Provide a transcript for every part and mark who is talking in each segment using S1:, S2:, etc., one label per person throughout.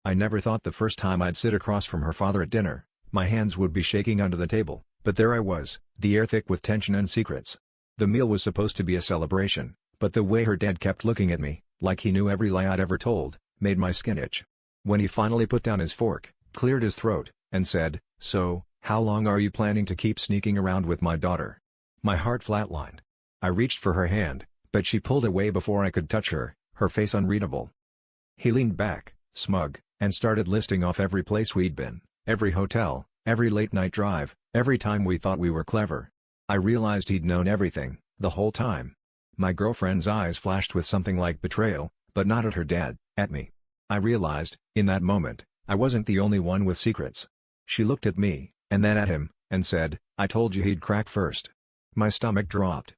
S1: I never thought the first time I'd sit across from her father at dinner, my hands would be shaking under the table, but there I was, the air thick with tension and secrets. The meal was supposed to be a celebration, but the way her dad kept looking at me, like he knew every lie I'd ever told, made my skin itch. When he finally put down his fork, cleared his throat, and said, "So, how long are you planning to keep sneaking around with my daughter?" My heart flatlined. I reached for her hand, but she pulled away before I could touch her, her face unreadable. He leaned back, smug, and started listing off every place we'd been, every hotel, every late-night drive, every time we thought we were clever. I realized he'd known everything, the whole time. My girlfriend's eyes flashed with something like betrayal, but not at her dad, at me. I realized, in that moment, I wasn't the only one with secrets. She looked at me, and then at him, and said, "I told you he'd crack first." My stomach dropped.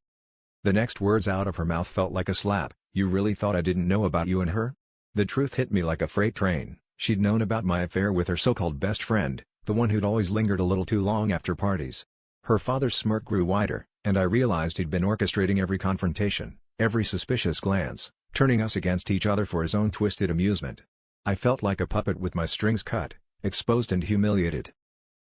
S1: The next words out of her mouth felt like a slap. "You really thought I didn't know about you and her?" The truth hit me like a freight train. She'd known about my affair with her so-called best friend, the one who'd always lingered a little too long after parties. Her father's smirk grew wider, and I realized he'd been orchestrating every confrontation, every suspicious glance, turning us against each other for his own twisted amusement. I felt like a puppet with my strings cut, exposed and humiliated.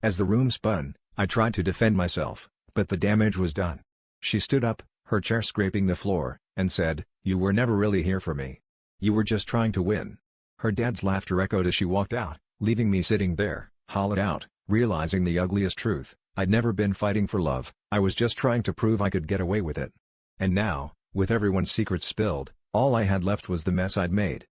S1: As the room spun, I tried to defend myself, but the damage was done. She stood up, her chair scraping the floor, and said, "You were never really here for me. You were just trying to win." Her dad's laughter echoed as she walked out, leaving me sitting there, hollowed out, realizing the ugliest truth. I'd never been fighting for love, I was just trying to prove I could get away with it. And now, with everyone's secrets spilled, all I had left was the mess I'd made.